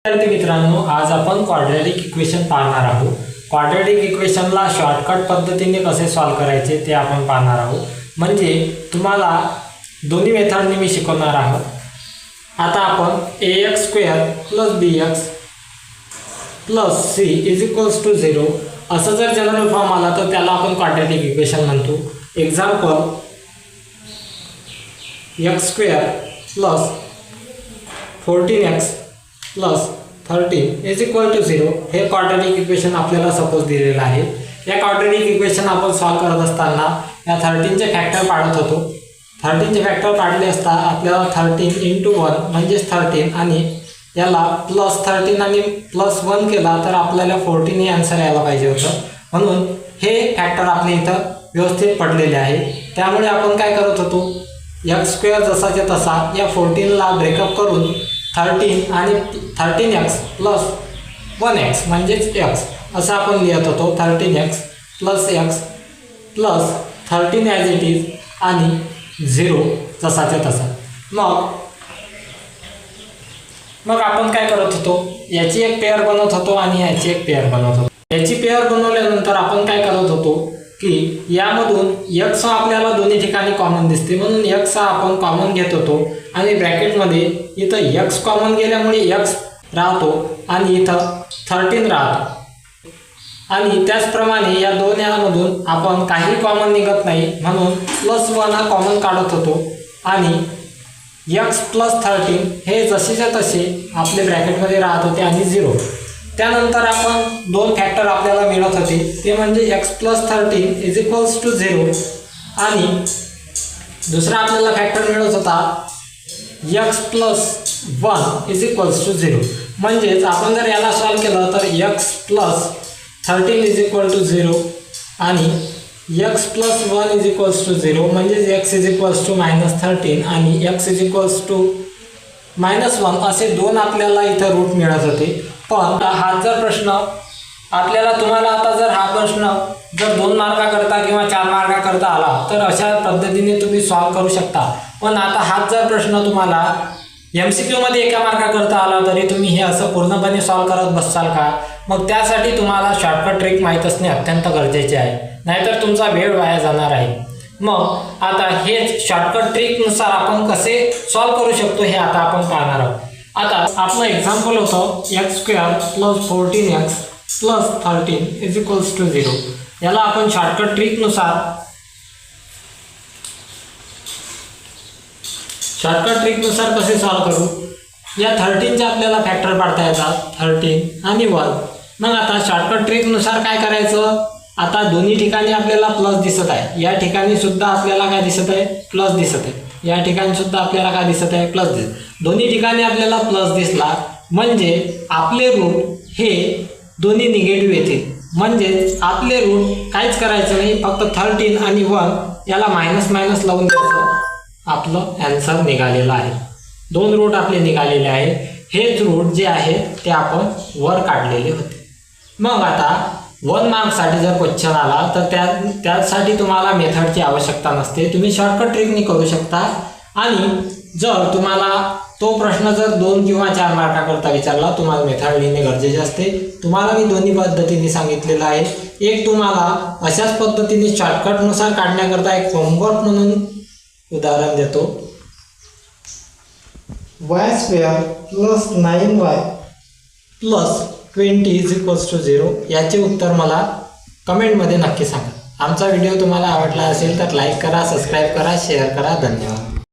विद्यार्थी मित्रांनो, आज आपण क्वाड्रॅटिक इक्वेशन पाहणार आहोत। क्वाड्रॅटिक इक्वेशनला शॉर्टकट पद्धतीने कसे सॉल्व करायचे ते आपण पाहणार आहोत। म्हणजे तुम्हाला दोन्ही मेथडने मी शिकवणार आहोत। आता आपण ax² + bx + c = 0 असं जर जनरल फॉर्म आला तर त्याला आपण क्वाड्रॅटिक इक्वेशन म्हणतो। एक्झाम्पल x² + 14x + 13 = 0 हे क्वाड्रॅटिक इक्वेशन आपल्याला सपोज दिलेलं आहे। या क्वाड्रॅटिक इक्वेशन आपण सॉल्व करत असताना या 13 चे फॅक्टर पाडत होतो। 13 चे फॅक्टर पाडले असता आपल्याला 13 × 1 म्हणजे 13 आणि याला +13 आणि +1 केला तर आपल्याला 14 हे आन्सर यायला पाहिजे होतं। म्हणून हे फॅक्टर आपल्या इथं व्यवस्थित पडलेले आहे। त्यामुळे आपण काय करत होतो, x² जसाच्या तसा या 14 ला ब्रेकअप करून 13 आणि 13x + 1x म्हणजेच x असं आपण लिहित होतो। 13x + x + 13 as it is आणि 0 जसाच्या तसा। मग आपण काय करत होतो, याची एक पेअर बनवत होतो आणि याची एक पेअर बनवत होतो। याची पेअर बनवल्यानंतर आपण काय करत होतो की यामधून x आपल्याला दोन्ही ठिकाणी कॉमन दिसते, म्हणून x आपण कॉमन घेत होतो आणि ब्रॅकेटमध्ये इथं x कॉमन गेल्यामुळे x राहतो आणि इथं 13 राहतो। आणि त्याचप्रमाणे या दोन यामधून आपण काही कॉमन निघत नाही म्हणून +1 हा कॉमन काढत होतो आणि x + 13 हे जसेच्या तसे आपले ब्रॅकेटमध्ये राहत होते आणि 0। त्यानंतर आपण दोन फॅक्टर आपल्याला मिळत होते, ते म्हणजे x + 13 = 0 आणि दुसरा आपल्याला फॅक्टर मिळत होता x + 1 = 0। म्हणजेच आपण जर याला सॉल्व केलं तर x + 13 = 0 आणि x + 1 = 0 म्हणजेच x -13 आणि x -1 असे दोन आपल्याला इथं रूट मिळत होते। पण हा जर प्रश्न आपल्याला तुम्हाला आता जर हा प्रश्न जर 2 मार्काकरता किंवा 4 मार्काकरता आला तर अशा पद्धतीने तुम्ही सॉल्व करू शकता। पण आता हा जर प्रश्न तुम्हाला MCQ मध्ये 1 मार्काकरता आला तरी तुम्ही हे असं पूर्णपणे सॉल्व करत बसाल का? मग त्यासाठी तुम्हाला शॉर्टकट ट्रिक माहीत असणे अत्यंत गरजेचे आहे, नाहीतर तुमचा वेळ वाया जाणार आहे। मग आता हेच शॉर्टकट ट्रिकनुसार आपण कसे सॉल्व करू शकतो हे आता आपण पाहणार आहोत। आता आपलं एक्झाम्पल होतं x² + 14x + 13 = 0। याला आपण शॉर्टकट ट्रिकनुसार कसे सॉल्व करू। या 13 चे आपल्याला फॅक्टर पाडता येतात, 13 आणि 1। मग आता शॉर्टकट ट्रिकनुसार काय करायचं, आता दोन्ही ठिकाणी आपल्याला प्लस दिसत आहे, या ठिकाणी सुद्धा आपल्याला काय दिसत आहे, प्लस दिसत आहे, या ठिकाणी सुद्धा आपल्याला काय दिसत आहे, प्लस दिसत। दोन्ही ठिकाणी आपल्याला प्लस दिसला म्हणजे आपले रूट हे दोन्ही निगेटिव्ह येतील। म्हणजे आपले रूट काहीच करायचं नाही, फक्त 13 आणि 1 याला मायनस लावून द्यायचं, आपलं आन्सर निघालेलं आहे। 2 रूट आपले निघालेले आहे। हेच रूट जे आहे ते आपण वर काढलेले होते। मग आता 1 मार्कसाठी जर क्वेश्चन आला तर त्यासाठी तुम्हाला मेथडची आवश्यकता नसते, तुम्ही शॉर्टकट ट्रिकने करू शकता। आणि जर तुम्हाला तो प्रश्न जर 2 किंवा 4 मार्काकरता विचारला तुम्हाला मेथड लिहिणे गरजेचे असते। तुम्हाला मी दोन्ही पद्धतीने सांगितलेलं आहे। एक तुम्हाला अशाच पद्धतीने शॉर्टकटनुसार काढण्याकरता एक होमवर्क म्हणून उदाहरण देतो। y² + 9y + 20 = 0 याचे उत्तर मला कमेंटमध्ये नक्की सांगा। आमचा व्हिडिओ तुम्हाला आवडला असेल तर लाईक करा, सबस्क्राईब करा, शेअर करा। धन्यवाद।